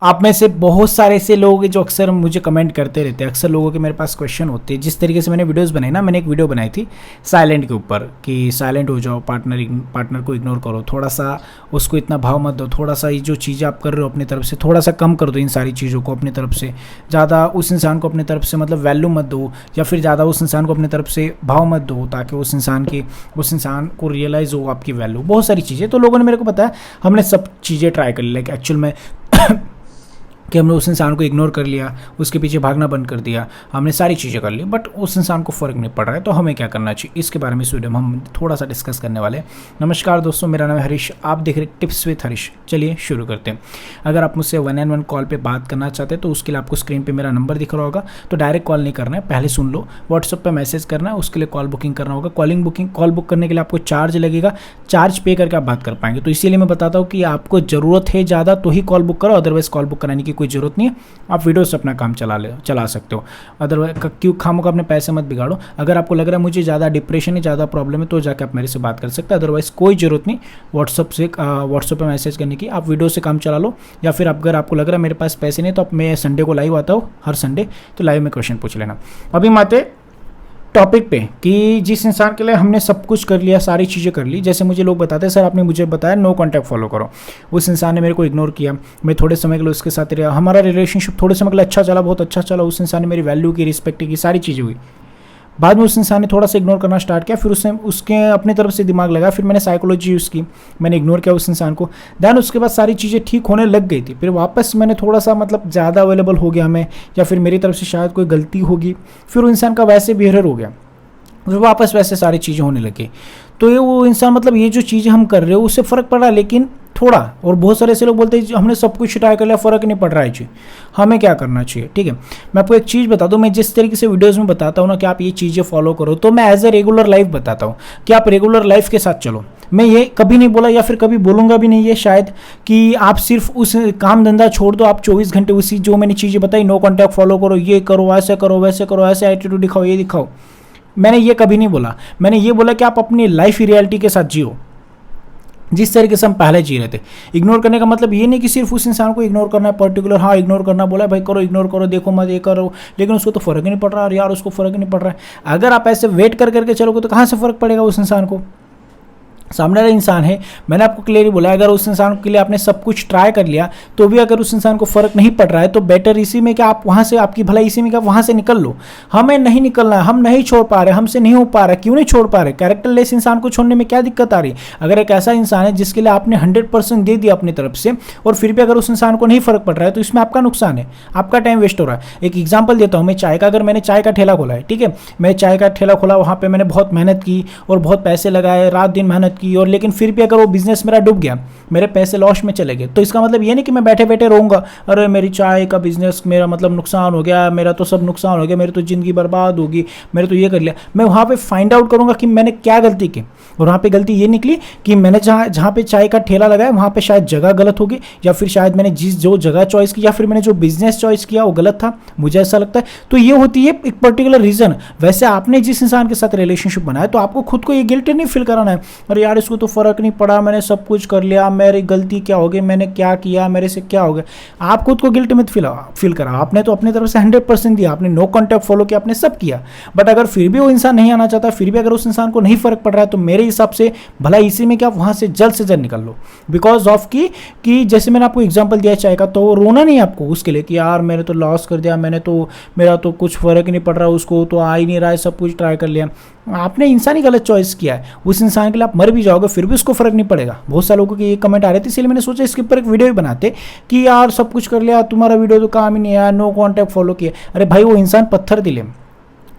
आप में से बहुत सारे ऐसे लोग हैं जो अक्सर मुझे कमेंट करते रहते हैं। अक्सर लोगों के मेरे पास क्वेश्चन होते हैं। जिस तरीके से मैंने वीडियोस बनाई ना, मैंने एक वीडियो बनाई थी साइलेंट के ऊपर कि साइलेंट हो जाओ, पार्टनर को इग्नोर करो, थोड़ा सा उसको इतना भाव मत दो, थोड़ा सा ये जो चीज़ें आप कर रहे हो अपनी तरफ से थोड़ा सा कम कर दो, इन सारी चीज़ों को अपनी तरफ से ज़्यादा उस इंसान को अपनी तरफ से मतलब वैल्यू मत दो, या फिर ज़्यादा उस इंसान को अपनी तरफ से भाव मत दो, ताकि उस इंसान को रियलाइज़ हो आपकी वैल्यू। बहुत सारी चीज़ें तो लोगों ने मेरे को बताया, हमने सब चीज़ें ट्राई कर ली, लाइक एक्चुअल में कि हमने उस इंसान को इग्नोर कर लिया, उसके पीछे भागना बंद कर दिया, हमने सारी चीज़ें कर ली, बट उस इंसान को फ़र्क नहीं पड़ रहा है। तो हमें क्या करना चाहिए, इसके बारे में इस वीडियो में हम थोड़ा सा डिस्कस करने वाले हैं। नमस्कार दोस्तों, मेरा नाम है हरीश, आप देख रहे टिप्स विद हरीश। चलिए शुरू करते हैं। अगर आप मुझसे 1-on-1 कॉल पे बात करना चाहते हैं तो उसके लिए आपको स्क्रीन पे मेरा नंबर दिख रहा होगा, तो डायरेक्ट कॉल नहीं करना है, पहले सुन लो। व्हाट्सअप पे मैसेज करना है, उसके लिए कॉल बुकिंग करना होगा। कॉल बुक करने के लिए आपको चार्ज लगेगा, चार्ज पे करके आप बात कर पाएंगे। तो इसीलिए मैं बताता हूँ कि आपको ज़रूरत है ज़्यादा तो ही कॉल बुक करो, अदरवाइज कॉल बुक कराने की कोई ज़रूरत नहीं है। आप वीडियो से अपना काम चला सकते हो, अदरवाइज क्यों खामों का अपने पैसे मत बिगाड़ो। अगर आपको लग रहा है मुझे ज़्यादा डिप्रेशन है, ज़्यादा प्रॉब्लम है, तो जाके आप मेरे से बात कर सकते हैं, अदरवाइज कोई ज़रूरत नहीं व्हाट्सअप पे मैसेज करने की। आप वीडियो से काम चला लो, या फिर अगर आपको लग रहा है मेरे पास पैसे नहीं, तो आप मैं संडे को लाइव आता हूँ, हर संडे, तो लाइव में क्वेश्चन पूछ लेना। अभी हम आते टॉपिक पे कि जिस इंसान के लिए हमने सब कुछ कर लिया, सारी चीज़ें कर ली, जैसे मुझे लोग बताते हैं सर आपने मुझे बताया नो कॉन्टैक्ट फॉलो करो, उस इंसान ने मेरे को इग्नोर किया, मैं थोड़े समय के लिए उसके साथ रहा, हमारा रिलेशनशिप थोड़े समय के लिए अच्छा चला, बहुत अच्छा चला, उस इंसान ने मेरी वैल्यू की, रिस्पेक्ट की, सारी चीज़ें हुई। बाद में उस इंसान ने थोड़ा सा इग्नोर करना स्टार्ट किया, फिर उसके अपनी तरफ से दिमाग लगा, फिर मैंने साइकोलॉजी यूज़ की, मैंने इग्नोर किया उस इंसान को। दैन उसके बाद सारी चीज़ें ठीक होने लग गई थी, फिर वापस मैंने थोड़ा सा मतलब ज़्यादा अवेलेबल हो गया मैं, या फिर मेरी तरफ से शायद कोई गलती होगी, फिर वो इंसान का वैसे बिहेवियर हो गया, फिर वापस वैसे सारी चीज़ें होने लगी। तो ये वो इंसान मतलब ये जो चीज़ें हम कर रहे हो उससे फ़र्क पड़ रहा है, लेकिन थोड़ा। और बहुत सारे ऐसे लोग बोलते हैं हमने सब कुछ ट्राई कर लिया, फ़र्क नहीं पड़ रहा है जी, हमें क्या करना चाहिए। ठीक है, मैं आपको एक चीज़ बता दूं, मैं जिस तरीके से वीडियोज़ में बताता हूँ ना कि आप ये चीज़ें फॉलो करो, तो मैं एज ए रेगुलर लाइफ बताता हूँ कि आप रेगुलर लाइफ के साथ चलो। मैं ये कभी नहीं बोला, या फिर कभी बोलूँगा भी नहीं ये शायद, कि आप सिर्फ उस काम धंधा छोड़ दो, आप 24 घंटे उसी जो मैंने चीज़ें बताई, नो कॉन्टैक्ट फॉलो करो, ये करो, ऐसे करो, वैसे करो, ऐसे एटीट्यूड दिखाओ, ये दिखाओ। मैंने ये कभी नहीं बोला। मैंने ये बोला कि आप अपनी लाइफ रियलिटी के साथ जियो जिस तरीके से हम पहले जी रहे थे। इग्नोर करने का मतलब ये नहीं कि सिर्फ उस इंसान को इग्नोर करना है पर्टिकुलर, हाँ इग्नोर करना बोला भाई करो, इग्नोर करो, देखो मत ये करो, लेकिन उसको तो फर्क ही नहीं पड़ रहा, और यार उसको फर्क ही नहीं पड़ रहा है। अगर आप ऐसे वेट करके चलोगे तो कहाँ से फर्क पड़ेगा उस इंसान को। सामने वाला इंसान है, मैंने आपको क्लियरली बोला, अगर उस इंसान के लिए आपने सब कुछ ट्राई कर लिया तो भी अगर उस इंसान को फर्क नहीं पड़ रहा है, तो बेटर इसी में कि आप वहाँ से, आपकी भलाई इसी में कि आप वहाँ से निकल लो। हमें नहीं निकलना है, हम नहीं छोड़ पा रहे, हमसे नहीं हो पा रहा, क्यों नहीं छोड़ पा रहे। कैरेक्टरलेस इंसान को छोड़ने में क्या दिक्कत आ रही। अगर एक ऐसा इंसान है जिसके लिए आपने 100% दे दिया अपनी तरफ से, और फिर भी अगर उस इंसान को नहीं फर्क पड़ रहा है, तो इसमें आपका नुकसान है, आपका टाइम वेस्ट हो रहा है। एक एग्जाम्पल देता हूँ मैं चाय का। अगर मैंने चाय का ठेला खोला है, ठीक है, मैं चाय का ठेला खोला, वहाँ पर मैंने बहुत मेहनत की और बहुत पैसे लगाए, रात दिन मेहनत की, और लेकिन फिर अगर वो बिजनेस मेरा डूब गया, मेरे पैसे लॉस में चले गए, तो इसका मतलब ये नहीं कि मैं बैठे बैठे रहूंगा, अरे मेरी चाय का बिजनेस मेरा मतलब नुकसान हो गया, मेरा तो सब नुकसान हो गया, मेरी तो जिंदगी बर्बाद होगी, मैंने तो ये कर लिया। मैं वहां पे फाइंड आउट करूंगा कि मैंने क्या गलती की, और वहां पे गलती ये निकली कि मैंने जहां पे चाय का ठेला लगाया वहां पे शायद जगह गलत होगी, या फिर शायद मैंने जो जगह चॉइस की, या फिर मैंने जो बिजनेस चॉइस किया वो गलत था, मुझे ऐसा लगता है। तो ये होती है एक पर्टिकुलर रीजन। वैसे आपने जिस इंसान के साथ रिलेशनशिप बनाया, तो आपको खुद को ये गिल्ट नहीं फील कराना है, अरे यार इसको तो फर्क नहीं पड़ा, मैंने सब कुछ कर लिया, मेरी गलती क्या हो गई, मैंने क्या किया, मेरे से क्या हो गया। आप खुद को गिल्ट मत फील करा, आपने तो अपनी तरफ से 100% दिया, आपने नो कॉन्टैक्ट फॉलो किया, आपने सब किया। बट अगर फिर भी वो इंसान नहीं आना चाहता, फिर भी अगर उस इंसान को नहीं फर्क पड़ रहा है, तो मेरे हिसाब से भला इसी में क्या, वहां से जल्द निकल लो। बिकॉज ऑफ कि जैसे मैंने आपको एग्जाम्पल दिया चाय का, तो रोना नहीं आपको उसके लिए कि यार मैंने तो लॉस कर दिया, मेरा तो कुछ फर्क ही नहीं पड़ रहा, उसको तो आ ही नहीं रहा है, सब कुछ ट्राई कर लिया। आपने इंसानी गलत चॉइस किया है, उस इंसान के लिए आप मर भी जाओगे फिर भी उसको फर्क नहीं पड़ेगा। बहुत सारे लोगों के ये कमेंट आ रहे थे, इसलिए मैंने सोचा इसके ऊपर एक वीडियो भी बनाते कि यार सब कुछ कर लिया, तुम्हारा वीडियो तो काम ही नहीं आया, नो कॉन्टैक्ट फॉलो किया। अरे भाई वो इंसान पत्थर दिले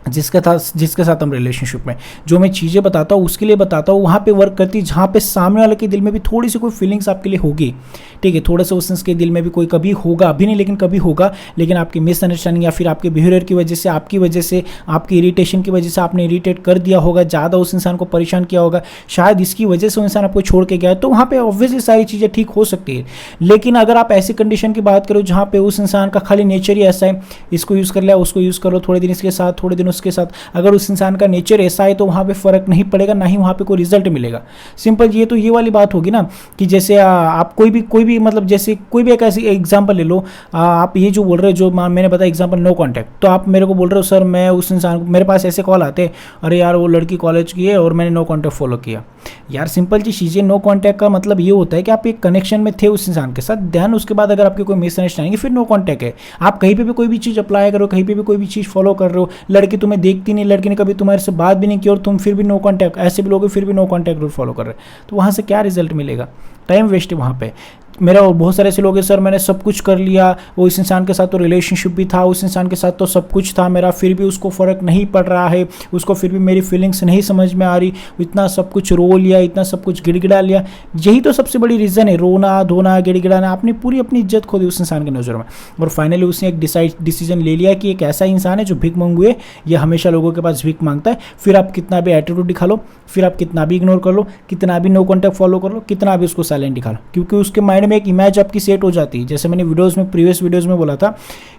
जिसके साथ हम रिलेशनशिप में, जो मैं चीज़ें बताता हूँ उसके लिए बताता हूँ, वहाँ पे वर्क करती है जहाँ पे सामने वाले के दिल में भी थोड़ी सी कोई फीलिंग्स आपके लिए होगी। ठीक है, थोड़ा सा उस के दिल में भी कोई कभी होगा, अभी नहीं लेकिन कभी होगा, लेकिन आपकी मिसअंडरस्टैंडिंग या फिर आपके बिहेवियर की वजह से, आपकी वजह से, आपकी इरिटेशन की वजह से आपने इरिटेट कर दिया होगा, ज़्यादा उस इंसान को परेशान किया होगा, शायद इसकी वजह से वो इंसान आपको छोड़ के गया है, तो वहाँ पर ऑब्वियसली सारी चीज़ें ठीक हो सकती है। लेकिन अगर आप ऐसी कंडीशन की बात करो जहाँ पे उस इंसान का खाली नेचर ही ऐसा है, इसको यूज़ कर लिया, उसको यूज़ करो, थोड़े दिन इसके साथ, थोड़े दिन उसके साथ। अगर उस इंसान का नेचर ऐसा है तो वहाँ पे फ़र्क नहीं पड़ेगा, ना ही वहाँ पे कोई रिजल्ट मिलेगा। सिंपल ये तो ये वाली बात होगी ना कि जैसे आप कोई भी मतलब जैसे कोई भी एक ऐसी एग्जांपल ले लो, आप ये जो बोल रहे हो, जो मैंने बताया एग्जांपल नो कांटेक्ट, तो आप मेरे को बोल रहे हो सर मैं उस इंसान को, मेरे पास ऐसे कॉल आते, अरे यार वो लड़की कॉलेज की है और मैंने नो कांटेक्ट फॉलो किया। यार सिंपल सी चीज़ें, नो कांटेक्ट का मतलब ये होता है कि आप एक कनेक्शन में थे उस इंसान के साथ, ध्यान उसके बाद अगर आपकी कोई मिसअंडरस्टैंडिंग है फिर नो कांटेक्ट है। आप कहीं पे भी कोई भी चीज़ अप्लाई करो, कहीं पे भी कोई भी चीज़ फॉलो कर रहे हो, लड़की तुम्हें देखती नहीं, लड़की ने कभी तुम्हारे से बात भी नहीं की और तुम फिर भी नो कांटेक्ट, ऐसे भी लोग फिर भी नो कांटेक्ट रूल फॉलो कर रहे हैं, तो वहाँ से क्या रिजल्ट मिलेगा? टाइम वेस्ट है वहाँ पे। मेरा और बहुत सारे ऐसे लोग हैं सर मैंने सब कुछ कर लिया, वो इस इंसान के साथ तो रिलेशनशिप भी था, उस इंसान के साथ तो सब कुछ था मेरा, फिर भी उसको फ़र्क नहीं पड़ रहा है, उसको फिर भी मेरी फीलिंग्स नहीं समझ में आ रही, इतना सब कुछ रो लिया, इतना सब कुछ गिड़गिड़ा लिया। यही तो सबसे बड़ी रीज़न है, रोना धोना गिड़गिड़ाना, आपने पूरी अपनी इज्जत खो दी उस इंसान की नज़र में। और फाइनली उसने एक डिसीजन ले लिया कि एक ऐसा इंसान है जो भीख मंगुए, ये हमेशा लोगों के पास भीख मांगता है। फिर आप कितना भी एटीट्यूड दिखा लो, फिर आप कितना भी इग्नोर कर लो, कितना भी नो कॉन्टैक्ट फॉलो कर लो, कितना भी उसको साइलेंट दिखा लो, क्योंकि उसके माइंड में एक इमेज आपकी सेट हो जाती है। जैसे मैंने प्रीवियस वीडियोस में बोला था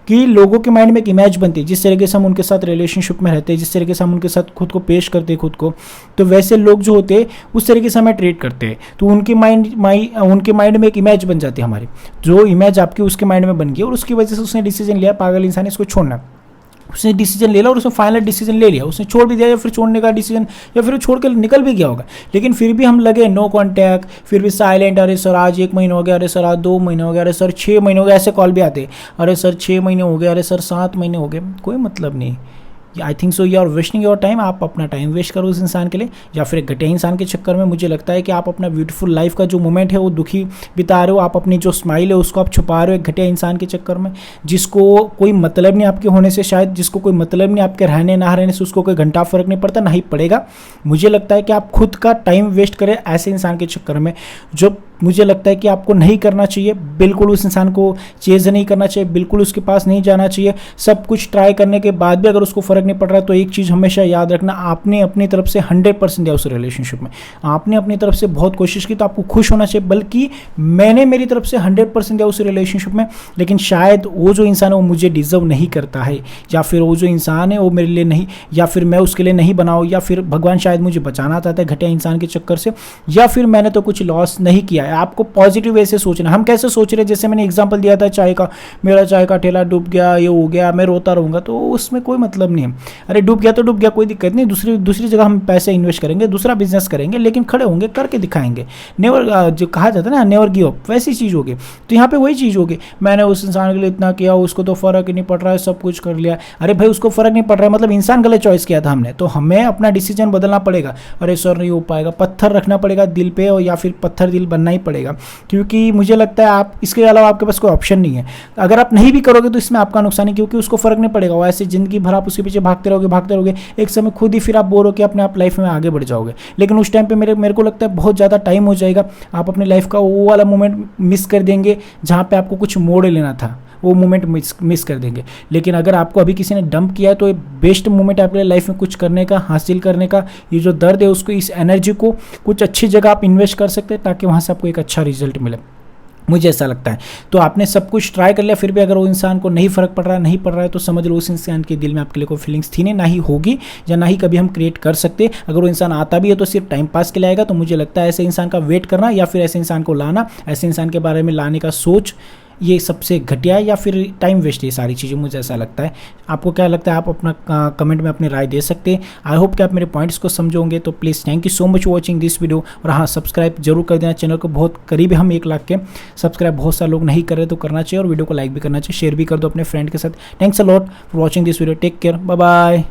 कि लोगों के माइंड में एक इमेज बनती है, जिस तरीके से हम उनके साथ रिलेशनशिप में रहते हैं, जिस तरीके से हम उनके साथ खुद को पेश करते हैं खुद को, तो वैसे लोग जो होते हैं उस तरीके से हमें ट्रीट करते हैं। तो उनके माइंड में एक इमेज बन जाती है हमारी, जो इमेज आपकी उसके माइंड में बन गई और उसकी वजह से उसने डिसीजन लिया पागल इंसान इसको छोड़ना। उसने डिसीजन ले लिया और उसने फाइनल डिसीजन ले लिया, उसने छोड़ भी दिया या फिर छोड़ने का डिसीजन, या फिर छोड़ कर निकल भी गया होगा, लेकिन फिर भी हम लगे नो कांटेक्ट, फिर भी साइलेंट। अरे सर आज 1 महीना हो गया, अरे सर आज 2 महीने हो गया, अरे सर 6 महीने हो गए, ऐसे कॉल भी आते हैं, अरे सर 6 महीने हो गए, अरे सर 7 महीने हो गए, कोई मतलब नहीं। I think so you are wasting your time. आप अपना टाइम वेस्ट करो उस इंसान के लिए, या फिर एक घटिया इंसान के चक्कर में। मुझे लगता है कि आप अपना ब्यूटीफुल लाइफ का जो मोमेंट है वो दुखी बिता रहे हो, आप अपनी जो स्माइल है उसको आप छुपा रहे हो एक घटिया इंसान के चक्कर में, जिसको कोई मतलब नहीं आपके होने से, शायद जिसको कोई मतलब नहीं आपके रहने ना रहने से, उसको कोई घंटा फर्क नहीं पड़ता, ना ही पड़ेगा। मुझे लगता है कि आप खुद का टाइम वेस्ट करें ऐसे इंसान के चक्कर में, जो मुझे लगता है कि आपको नहीं करना चाहिए। बिल्कुल उस इंसान को चेज नहीं करना चाहिए, बिल्कुल उसके पास नहीं जाना चाहिए। सब कुछ ट्राई करने के बाद भी अगर उसको फ़र्क नहीं पड़ रहा है तो एक चीज़ हमेशा याद रखना, आपने अपनी तरफ से 100% दिया उस रिलेशनशिप में, आपने अपनी तरफ से बहुत कोशिश की, तो आपको खुश होना चाहिए। बल्कि मैंने मेरी तरफ से 100% दिया उस रिलेशनशिप में, लेकिन शायद वो जो इंसान है वो मुझे डिजर्व नहीं करता है, या फिर वो जो इंसान है वो मेरे लिए नहीं, या फिर मैं उसके लिए नहीं बनाऊँ, या फिर भगवान शायद मुझे बचाना चाहता है घटिया इंसान के चक्कर से, या फिर मैंने तो कुछ लॉस नहीं किया है। आपको पॉजिटिव वे से सोचना। हम कैसे सोच रहे हैं, जैसे मैंने एग्जांपल दिया था चाय का, मेरा चाय का ठेला डूब गया, ये हो गया, मैं रोता रहूँगा, तो उसमें कोई मतलब नहीं है। अरे डूब गया तो डूब गया, कोई दिक्कत नहीं, दूसरी जगह हम पैसे इन्वेस्ट करेंगे, दूसरा बिजनेस करेंगे, लेकिन खड़े होंगे, करके दिखाएंगे। नेवर, जो कहा जाता है ना नेवर गिव अप, वैसी चीज़ होगी। तो यहाँ पे वही चीज़ होगी, मैंने उस इंसान के लिए इतना किया, उसको तो फ़र्क ही नहीं पड़ रहा है, सब कुछ कर लिया। अरे भाई उसको फ़र्क नहीं पड़ रहा है मतलब इंसान गलत चॉइस किया था हमने, तो हमें अपना डिसीजन बदलना पड़ेगा। अरे सर नहीं हो पाएगा, पत्थर रखना पड़ेगा दिल पे, और या फिर पत्थर दिल बनना ही पड़ेगा, क्योंकि मुझे लगता है आप इसके अलावा आपके पास कोई ऑप्शन नहीं है। अगर आप नहीं भी करोगे तो इसमें आपका नुकसान है, क्योंकि उसको फ़र्क नहीं पड़ेगा। वैसे ज़िंदगी भर आप उसके पीछे भागते रहोगे, एक समय खुद ही फिर आप बोर होकर अपने आप लाइफ में आगे बढ़ जाओगे। लेकिन उस टाइम पे मेरे को लगता है बहुत ज़्यादा टाइम हो जाएगा, आप अपनी लाइफ का वो वाला मोमेंट मिस कर देंगे जहाँ पे आपको कुछ मोड़ लेना था, वो मोमेंट मिस कर देंगे। लेकिन अगर आपको अभी किसी ने डंप किया है तो ये बेस्ट मोमेंट है आपके लाइफ में कुछ करने का, हासिल करने का। ये जो दर्द है उसको, इस एनर्जी को कुछ अच्छी जगह आप इन्वेस्ट कर सकते हैं, ताकि वहाँ से आपको एक अच्छा रिजल्ट मिले, मुझे ऐसा लगता है। तो आपने सब कुछ ट्राई कर लिया, फिर भी अगर वो इंसान को नहीं फ़र्क पड़ रहा है, तो समझ लो उस इंसान के दिल में आपके लिए कोई फीलिंग्स थी नहीं, ना ही होगी, या ना ही कभी हम क्रिएट कर सकते। अगर वो इंसान आता भी है तो सिर्फ टाइम पास के लिए आएगा। तो मुझे लगता है ऐसे इंसान का वेट करना, या फिर ऐसे इंसान को लाना, ऐसे इंसान के बारे में लाने का सोच, ये सबसे घटिया है, या फिर टाइम वेस्ट है। ये सारी चीज़ें मुझे ऐसा लगता है। आपको क्या लगता है, आप अपना कमेंट में अपनी राय दे सकते हैं। आई होप कि आप मेरे पॉइंट्स को समझोगे। तो please thank you so much watching this video. और हाँ, सब्सक्राइब जरूर कर देना चैनल को, बहुत करीब है हम 1 लाख के। सब्सक्राइब बहुत सारे लोग नहीं कर रहे, तो करना चाहिए, और वीडियो को लाइक भी करना चाहिए, शेयर भी कर दो अपने फ्रेंड के साथ। Thanks a lot for watching this video. Take care, bye bye.